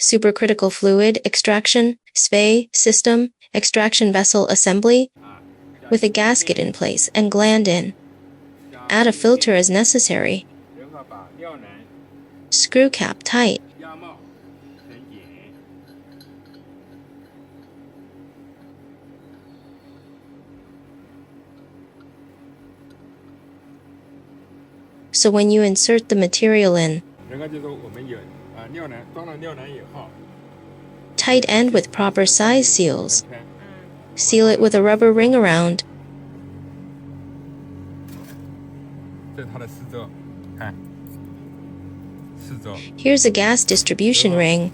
supercritical fluid extraction, SFE system, extraction vessel assembly, with a gasket in place and gland in. Add a filter as necessary. Screw cap tight. So when you insert the material in, tight end with proper size seals. Seal it with a rubber ring around. Here's a gas distribution ring.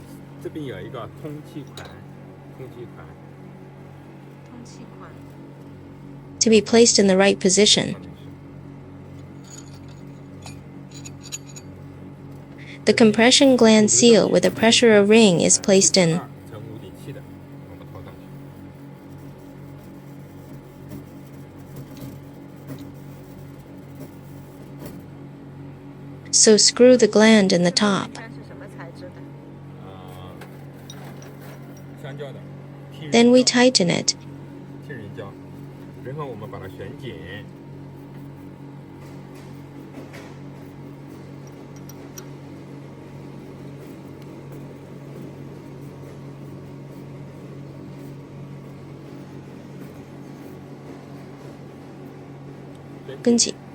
To be placed in the right position. The compression gland seal with a pressure ring is placed in. So screw the gland in the top. Then we tighten it. Gunji.